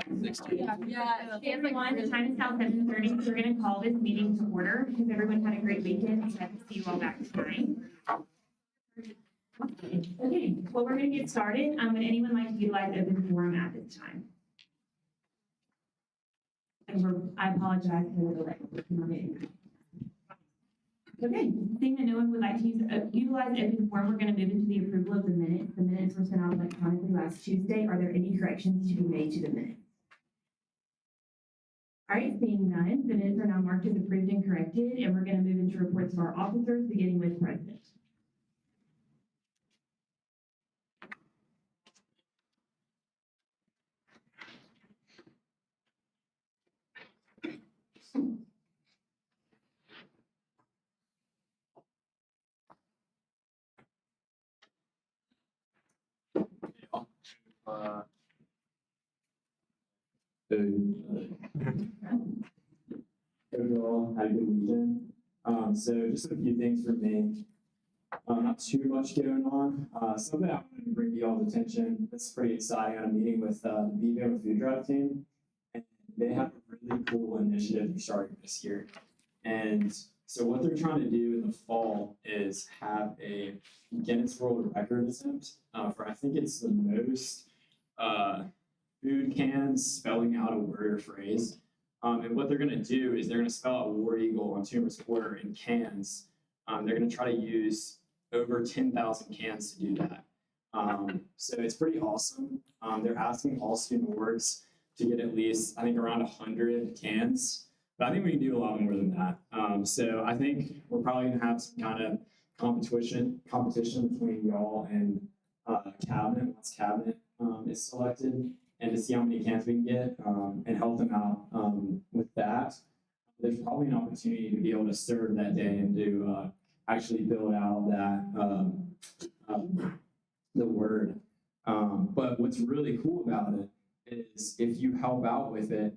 Hey everyone, the time is now 7:30. We're going to call this meeting to order. Hope everyone had a great weekend. Glad to see you all back tonight. Okay, well, we're going to get started. Would anyone like to utilize open forum at this time? And I apologize for the delay. Okay, seeing that no one would like to utilize open forum, we're going to move into the approval of the minutes. The minutes were sent out electronically last Tuesday. Are there any corrections to be made to the minutes? All right, seeing none, the minutes are now marked as approved and corrected, and we're going to move into reports of our officers, beginning with President. Overall, had a good weekend. So just a few things for me. Not too much going on. Something I wanted to bring to y'all's attention. That's pretty exciting. I had a meeting with the Vivo Food Drive team, and they have a really cool initiative they're starting this year. And so what they're trying to do in the fall is have a Guinness World Record attempt for I think it's the most food cans spelling out a word or phrase. And what they're going to do is they're going to spell out War Eagle on Tumor's Quarter in cans. They're going to try to use over 10,000 cans to do that. So it's pretty awesome. They're asking all student orgs to get at least, I think, around 100 cans. But I think we can do a lot more than that. So I think we're probably going to have some kind of competition between y'all and cabinet once cabinet is selected, and to see how many cans we can get and help them out with that. There's probably an opportunity to be able to serve that day and to actually build out that the word. But what's really cool about it is if you help out with it,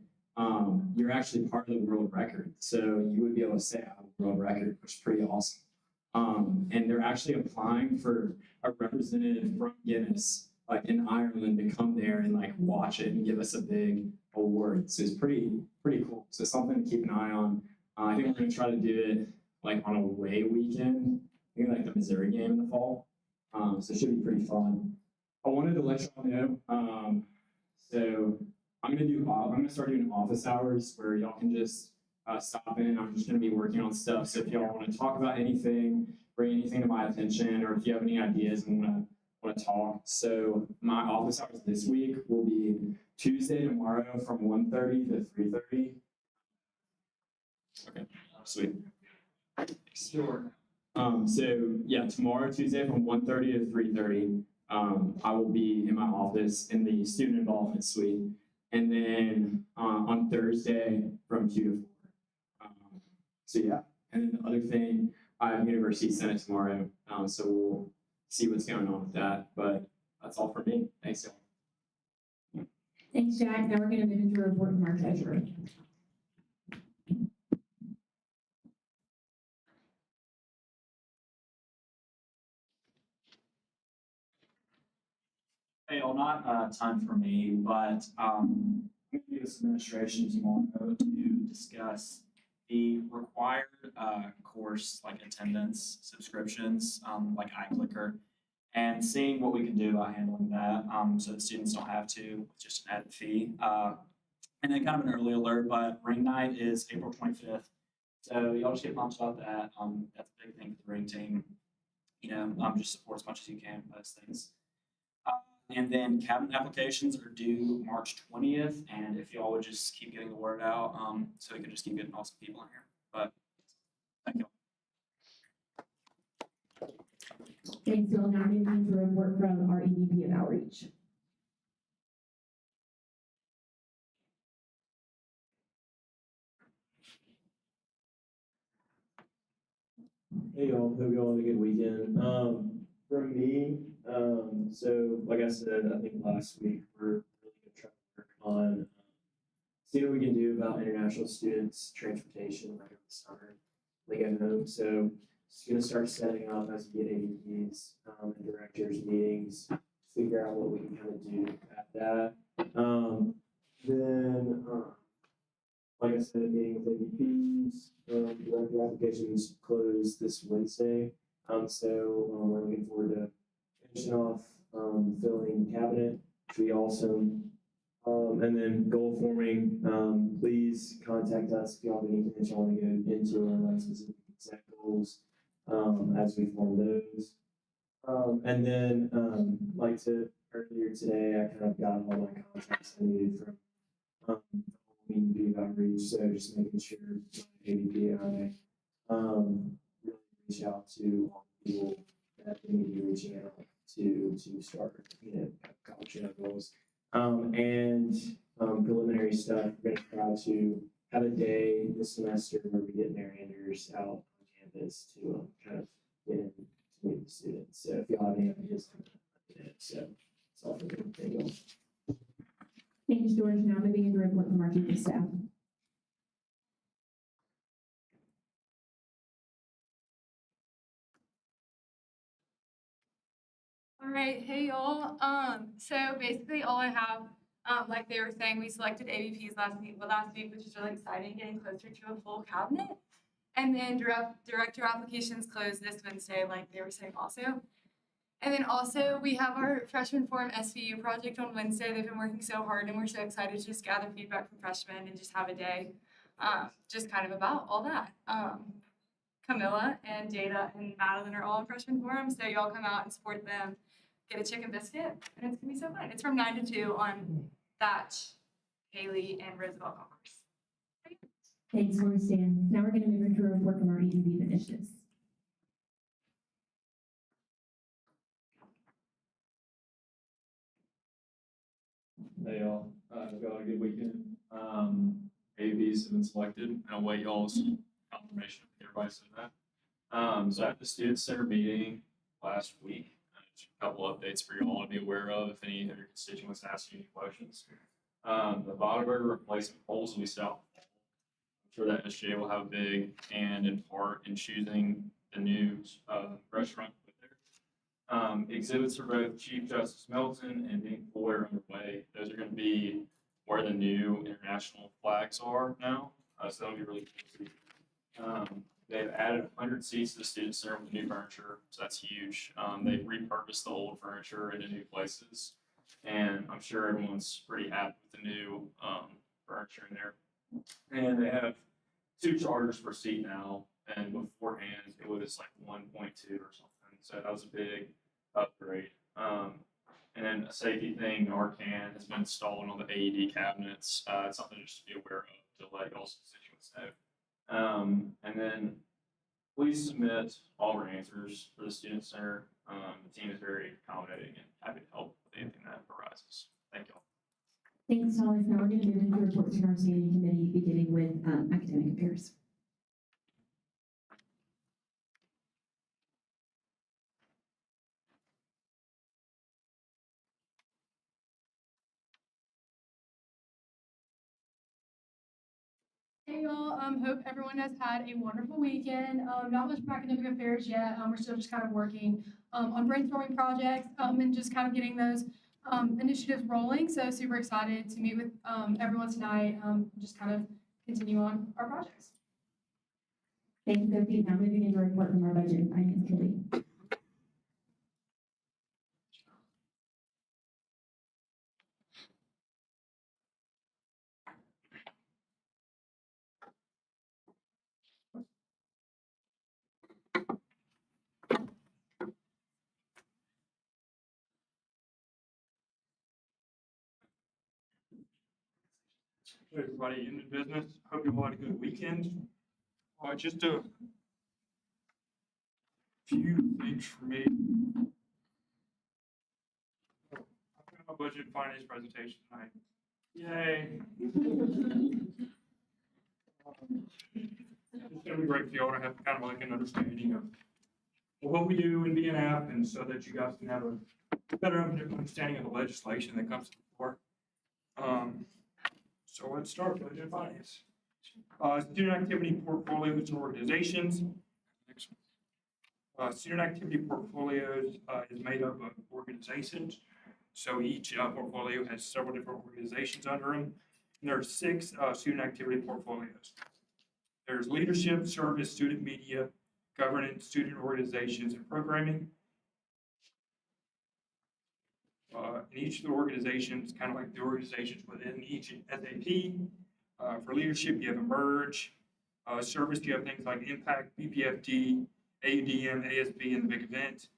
you're actually part of the world record. So you would be able to say I have a world record, which is pretty awesome. And they're actually applying for a representative from Guinness, like in Ireland, to come there and like watch it and give us a big award. So it's pretty cool. So something to keep an eye on. I think we're going to try to do it like on a away weekend, maybe like the Missouri game in the fall. So it should be pretty fun. I wanted to let y'all know. So I'm going to start doing office hours where y'all can just stop in. I'm just going to be working on stuff. So if y'all want to talk about anything, bring anything to my attention, or if you have any ideas and want to talk. So my office hours this week will be Tuesday tomorrow from 1:30 to 3:30. Okay, sweet. Sure. So yeah, tomorrow, Tuesday from 1:30 to 3:30, I will be in my office in the student involvement suite. And then on Thursday from 2 to 4. So yeah, and then the other thing, I have University Senate tomorrow. So we'll see what's going on with that. But that's all for me. Thanks, y'all. Thanks, Jack. Now we're going to move into a report from our treasurer. Hey, well, not time for me, but I'm going to do this administration tomorrow to discuss the required course like attendance subscriptions, like iClicker, and seeing what we can do about handling that so that students don't have to with just an added fee. And then kind of an early alert, but ring night is April 25th. So y'all just get pumped about that. That's a big thing for the ring team. Just support as much as you can with those things. And then cabinet applications are due March 20th. And if y'all would just keep getting the word out, so we can just keep getting awesome people in here. But thank you. Thanks, Bill. Now moving into a report from our EVP of Outreach. Hey y'all, hope y'all had a good weekend. From me, so like I said, I think last week we're really going to try to work on see what we can do about international students transportation like over the summer, like at home. So just going to start setting up as we get ADPs and directors meetings, figure out what we can kind of do at that. Then said, meeting with AVPs, director applications close this Wednesday. So we're looking forward to finishing off filling cabinet, which we also and then goal forming, please contact us if you have anything that you want to go into or like specific exact goals as we form those. And then like to earlier today, I kind of got all my contacts I needed from AVP outreach, so just making sure AVP and I really reach out to all the people that we need to be reaching out to start, accomplishing our goals. And preliminary stuff, we're gonna try to have a day this semester where we get Marianders out on campus to kind of get in to meet the students. So if y'all have any ideas, so it's all for me. Thank you. Thanks, George. Now moving into report from our chief of staff. All right, hey y'all. So basically all I have, like they were saying, we selected AVPs last week, which is really exciting, getting closer to a full cabinet. And then director applications closed this Wednesday, like they were saying also. And then also we have our freshman forum SVU project on Wednesday. They've been working so hard and we're so excited to just gather feedback from freshmen and just have a day, just kind of about all that. Camilla and Data and Madeline are all in freshman forum, so y'all come out and support them. Get a chicken biscuit, and it's gonna be so fun. It's from 9 to 2 on Thatch, Haley, and Roosevelt Commerce. Thanks, Stan. Now we're going to move into a report from our EDB initiatives. Hey y'all, got a good weekend. AVs have been selected, and I'll wait y'all's confirmation if everybody said that. So at the student center meeting last week, just a couple updates for y'all to be aware of if any of your constituents ask you any questions. The Bodeberger replacement poles will be set up. I'm sure that SGA will have a big hand in part in choosing the new restaurant to put there. Exhibits for both Chief Justice Melton and Nick Boyer underway. Those are going to be where the new international flags are now. So that'll be really cool to see. They've added 100 seats to the student center with new furniture, so that's huge. They've repurposed the old furniture into new places, and I'm sure everyone's pretty happy with the new furniture in there. And they have 2 chargers per seat now, and beforehand it was like 1.2 or something. So that was a big upgrade. And then a safety thing, Narcan has been installed on the AED cabinets. It's something just to be aware of to let y'all's constituents know. And then please submit Auburn answers for the student center. The team is very accommodating and happy to help with anything that arises. Thank y'all. Thanks, Thomas. Now we're going to move into reports from our standing committee, beginning with academic affairs. Hey y'all, hope everyone has had a wonderful weekend. Not much for academic affairs yet. We're still just kind of working on brainstorming projects and just kind of getting those initiatives rolling. So super excited to meet with everyone tonight. Just kind of continue on our projects. Thank you, Sophie. Now moving into a report from our budget and finance committee. Hey, everybody in the business, hope you all had a good weekend. Just a few things for me. I've got my budget and finance presentation tonight. Yay. It's gonna be great for y'all to have kind of like an understanding of what we do in BNF, and so that you guys can have a better understanding of the legislation that comes to the floor. So let's start with budget and finance. Student activity portfolios and organizations. Next one. Student activity portfolios is made up of organizations. So each portfolio has several different organizations under them. And there are six student activity portfolios. There's leadership, service, student media, governance, student organizations, and programming. And each of the organizations, kind of like the organizations within each SAP. For leadership, you have Emerge. Service, you have things like Impact, BPFD, AUDM, ASB, and the Big Event.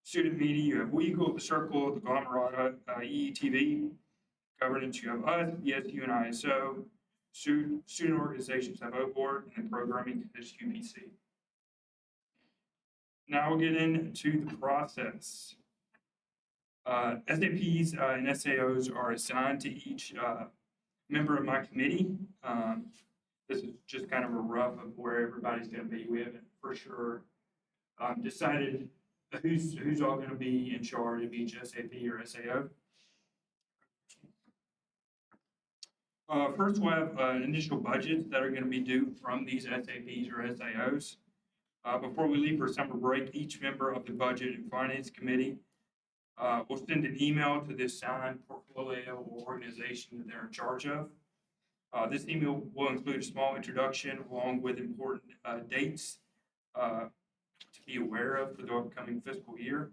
Student media, you have Weagle, The Circle, The Glomerata, EETV. Governance, you have us, ESU, and ISO. Student organizations have O-Board, and programming is UPC. Now we'll get into the process. SAPs and SAOs are assigned to each member of my committee. This is just kind of a rough of where everybody's going to be. We haven't for sure decided who's all going to be in charge of each SAP or SAO. First, we'll have initial budgets that are going to be due from these SAPs or SAOs. Before we leave for summer break, each member of the Budget and Finance Committee will send an email to the assigned portfolio or organization that they're in charge of. This email will include a small introduction along with important dates to be aware of for the upcoming fiscal year.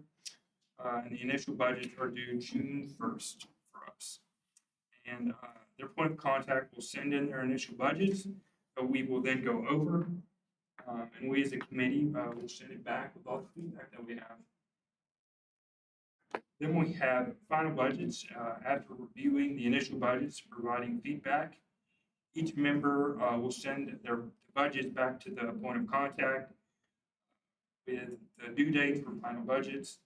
And the initial budgets are due June 1st for us. And their point of contact will send in their initial budgets, but we will then go over, and we as a committee will send it back with all the feedback that we have. Then we have final budgets. After reviewing the initial budgets, providing feedback, each member will send their budgets back to the point of contact with the due dates for final budgets.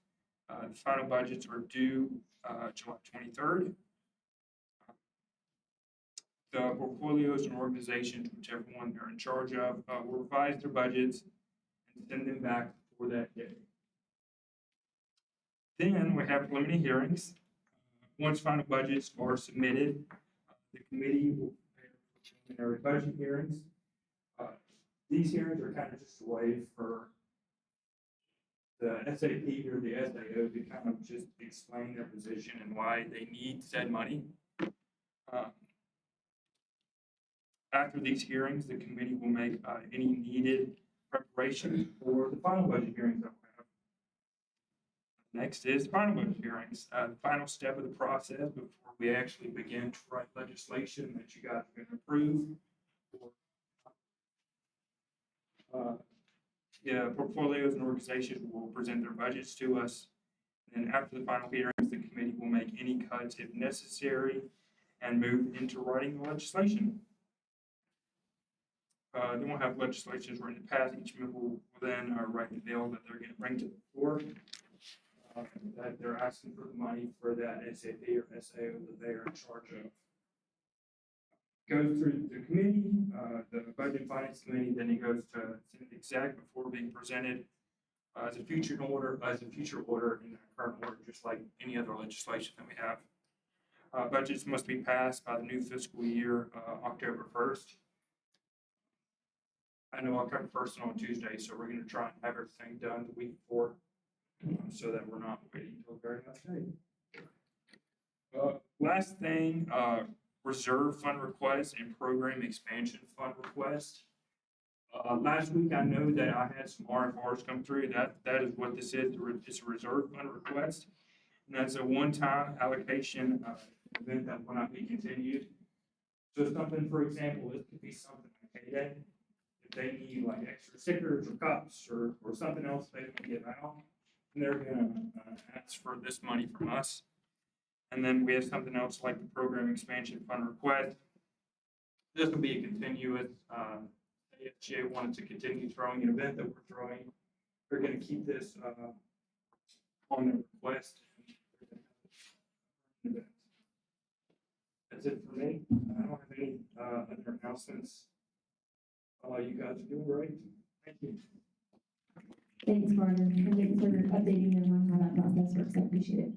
The final budgets are due July 23rd. The portfolios and organizations, whichever one they're in charge of, will revise their budgets and send them back for that day. Then we have preliminary hearings. Once final budgets are submitted, the committee will prepare preliminary budget hearings. These hearings are kind of just a way for the SAP or the SAO to kind of just explain their position and why they need said money. After these hearings, the committee will make any needed preparation for the final budget hearings that we have. Next is final budget hearings, the final step of the process before we actually begin to write legislation that you guys are going to approve. The portfolios and organizations will present their budgets to us. And after the final hearings, the committee will make any cuts if necessary and move into writing the legislation. Then we'll have legislation ready to pass. Each member will then write the bill that they're going to bring to the floor. That they're asking for the money for that SAP or SAO that they are in charge of. Goes through the committee, the Budget and Finance Committee, then it goes to Senate Exec before being presented as a future order in the current order, just like any other legislation that we have. Budgets must be passed by the new fiscal year, October 1st. I know October 1st on Tuesday, so we're going to try and have everything done the week before so that we're not waiting until the very last day. Last thing, reserve fund request and program expansion fund request. Last week, I know that I had some RFRs come through. That is what this is. It's a reserve fund request. And that's a one-time allocation event that will not be continued. So something, for example, this could be something like payday. If they need like extra stickers or cups or something else they can give out, and they're gonna ask for this money from us. And then we have something else like the program expansion fund request. This will be a continuous, SGA wanted to continue throwing an event that we're throwing. They're gonna keep this on the request. That's it for me. I don't have any other announcements. You guys are doing great. Thank you. Thanks, Carter, and thanks for updating them on how that process works. I appreciate it.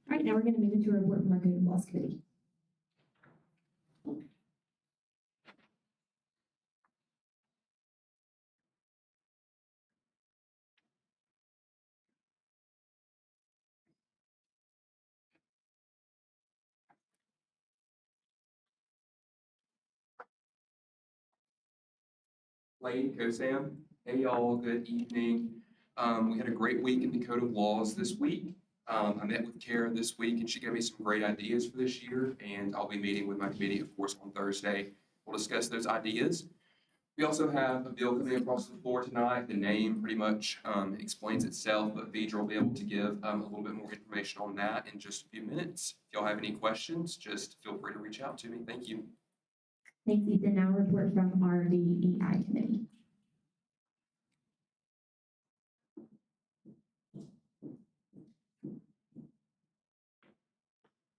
All right, now we're going to move into a report from our Code and Laws Committee. Lane Kosam. Hey y'all, good evening. We had a great week in the Code of Laws this week. I met with Kara this week and she gave me some great ideas for this year, and I'll be meeting with my committee, of course, on Thursday. We'll discuss those ideas. We also have a bill coming across the floor tonight. The name pretty much explains itself, but Phaedra will be able to give a little bit more information on that in just a few minutes. If y'all have any questions, just feel free to reach out to me. Thank you. Thanks, Ethan. Now a report from our DEI committee.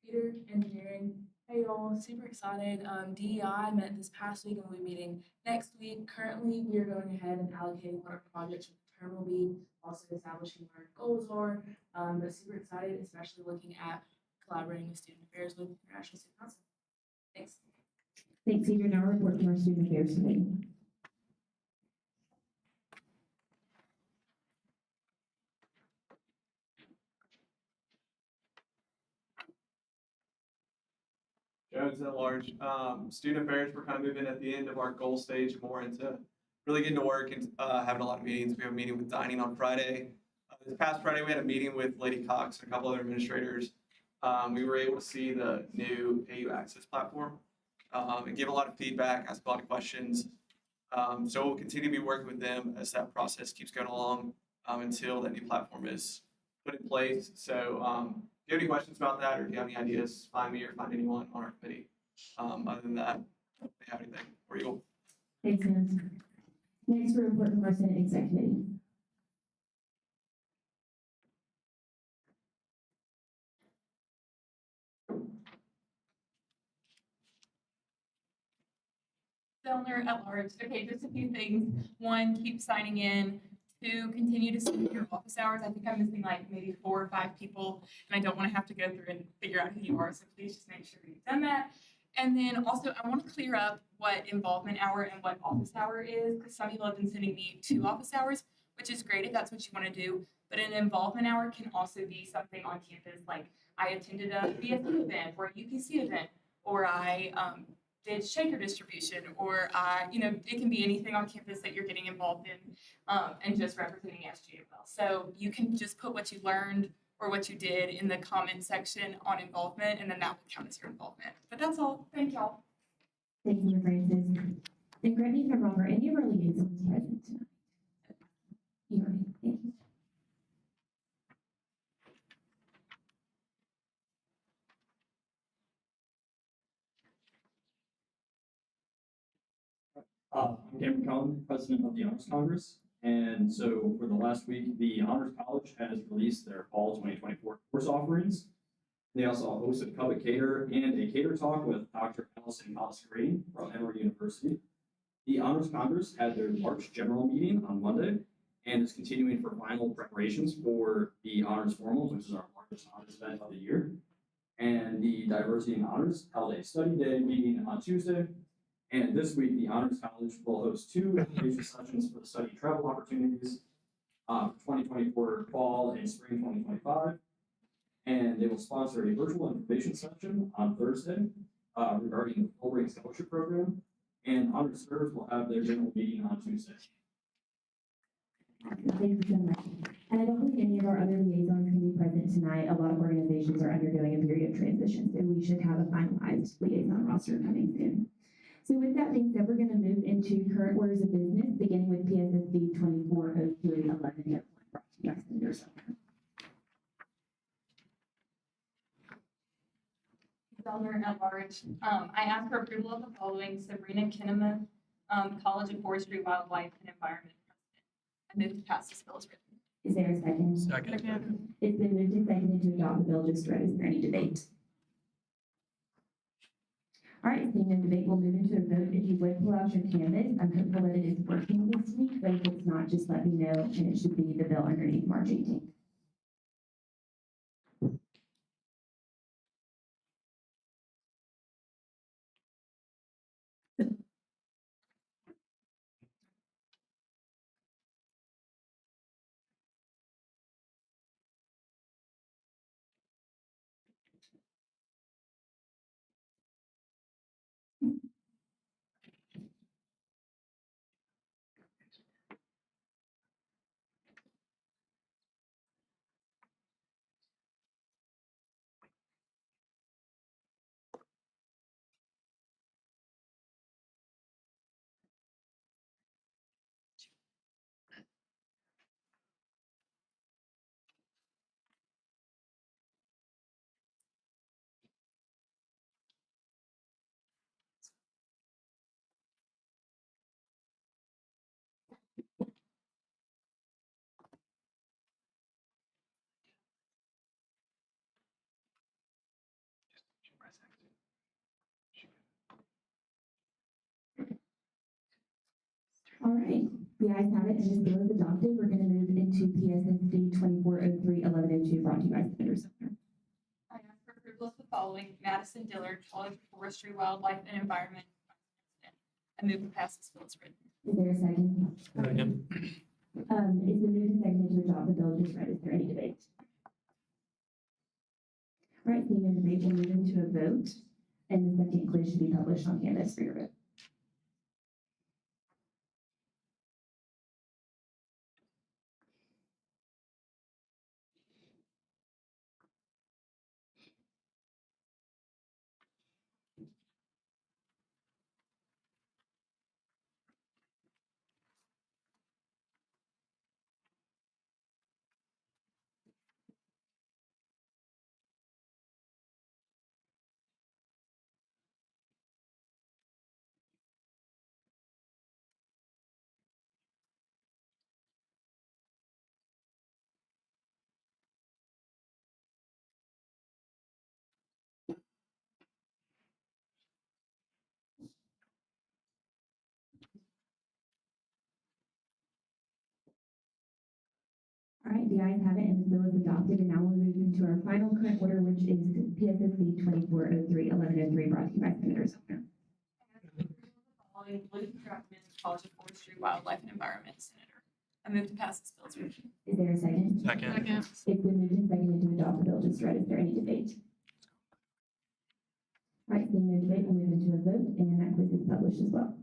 Peter, engineering. Hey y'all, super excited. DEI met this past week and we'll be meeting next week. Currently, we are going ahead and allocating what our projects for the term will be, also establishing what our goals are. But super excited, especially looking at collaborating with student affairs with International Student Council. Thanks. Thanks, Ethan. Now a report from our student affairs committee. Jones at large. Student affairs, we're kind of moving at the end of our goal stage, more into really getting to work and having a lot of meetings. We have a meeting with dining on Friday. This past Friday, we had a meeting with Lady Cox and a couple other administrators. We were able to see the new AU Access platform and give a lot of feedback, ask a lot of questions. So we'll continue to be working with them as that process keeps going along until that new platform is put in place. So if you have any questions about that, or if you have any ideas, find me or find anyone on our committee. Other than that, if they have anything for you. Thanks, Hans. Next, a report from our Senate Exec Committee. Donor at large. Okay, just a few things. One, keep signing in. Two, continue to submit your office hours. I think I'm missing like maybe 4 or 5 people, and I don't want to have to go through and figure out who you are. So please just make sure you've done that. And then also, I want to clear up what involvement hour and what office hour is, because some people have been sending me 2 office hours, which is great if that's what you want to do. But an involvement hour can also be something on campus, like I attended a BSU event or a UPC event, or I did shaker distribution, or it can be anything on campus that you're getting involved in, and just representing SGA well. So you can just put what you learned or what you did in the comment section on involvement, and then that will count as your involvement. But that's all. Thank y'all. Thank you, Francis. And correct me if I'm wrong, are any of our liaisons present tonight? You are. Thank you. I'm Cameron Collin, president of the Honors Congress. And so for the last week, the Honors College has released their fall 2024 course offerings. They also hosted Cubit Cater and a cater talk with Dr. Allison Collis-Green from Emory University. The Honors Congress had their March general meeting on Monday and is continuing for final preparations for the Honors Formal, which is our largest honors event of the year. And the Diversity and Honors held a study day meeting on Tuesday. And this week, the Honors College will host 2 information sessions for the study travel opportunities for 2024 fall and spring 2025. And they will sponsor a virtual information session on Thursday regarding the Fulbright Scholarship Program. And Honors Serves will have their general meeting on Tuesday. Thank you so much. And I don't believe any of our other liaisons can be present tonight. A lot of organizations are undergoing a period of transition, so we should have a finalized liaison roster coming soon. So with that being said, we're going to move into current orders of business, beginning with PSSB 240311. Brought to you by Senator Sumner. Donor at large. I ask for approval of the following: Sabrina Kinneman, College of Forestry, Wildlife, and Environment president. I move to pass this bill as written. Is there a second? Second. It's been moved and seconded to adopt the bill just read. Is there any debate? All right, seeing no debate, we'll move into a vote. If you would pull out your canvas, I'm hopeful that it is working this week, but if it's not, just let me know, and it should be the bill underneath March 18th. All right, the ayes have it, and this bill is adopted. We're gonna move into PSSD 2403-1102, brought to you by Senator Sumner. I ask for approval of the following: Madison Dillard, College of Forestry, Wildlife, and Environment. I move to pass this bill as written. Is there a second? Second. It's been moved and seconded to adopt the bill just read. Is there any debate? All right, seeing no debate, we'll move into a vote, and the second quiz should be published on Canvas for your vote. All right, the ayes have it, and the bill is adopted, and now we'll move into our final current order, which is PSSB 2403-1103, brought to you by Senator Sumner. Following Luke Druckmann, College of Forestry, Wildlife, and Environment, Senator. I move to pass this bill as written. Is there a second? Second. It's been moved and seconded to adopt the bill just read. Is there any debate? All right, seeing no debate, we'll move into a vote, and that quiz is published as well.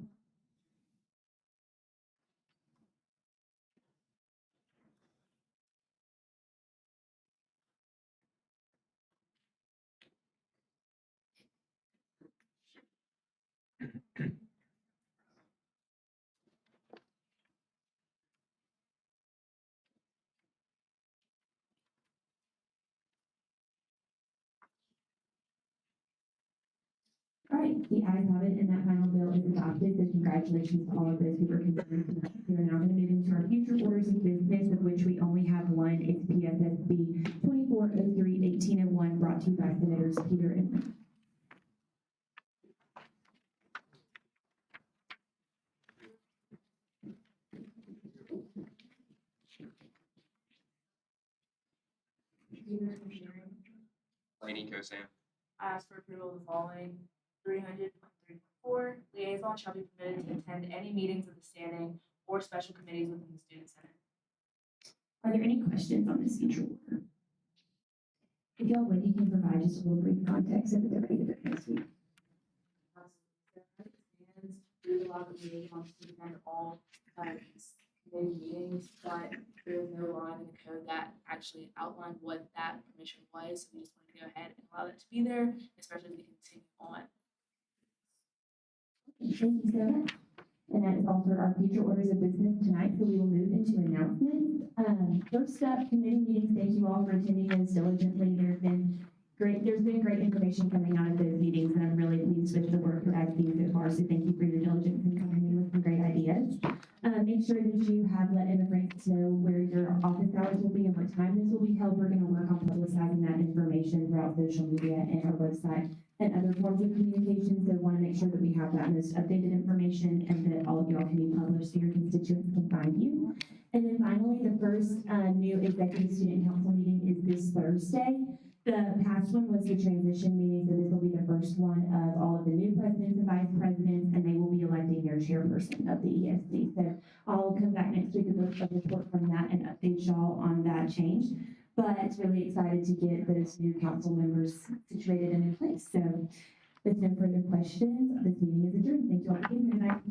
All right, the ayes have it, and that final bill is adopted, so congratulations to all of those who were considered tonight. We are now going to move into our future orders of business, of which we only have one. It's PSSB 2403-1801, brought to you by Senators Peter and Lee. Laney Cosan. I ask for approval of the following: 300.3.4, liaison shall be permitted to attend any meetings of the standing or special committees within the student center. Are there any questions on this future order? If y'all would, you can provide just a little brief context so that they're ready to vote next week. There's a lot of liaisons to attend all committee meetings, but there was no line in the code that actually outlined what that permission was. So we just wanted to go ahead and allow that to be there, especially as we continue on. Thank you, Sarah. And that is all for our future orders of business tonight, so we will move into announcements. First up, committee meetings. Thank you all for attending those diligently. There's been great information coming out of those meetings, and I'm really pleased with the work that I've seen so far, so thank you for your diligence in coming in with some great ideas. Make sure that you have let immigrants know where your office hours will be and what time this will be held. We're going to work on publicizing that information throughout social media and our website and other forms of communication, so want to make sure that we have that most updated information and that all of y'all can be published so your constituents can find you. And then finally, the first new executive student council meeting is this Thursday. The past one was the transition meeting, so this will be the first one of all of the new presidents and vice presidents, and they will be electing their chairperson of the ESD. So I'll come back next week with a report from that and update y'all on that change. But it's really excited to get those new council members situated and in place. So with no further questions, this meeting is adjourned. Thank you all for being here tonight.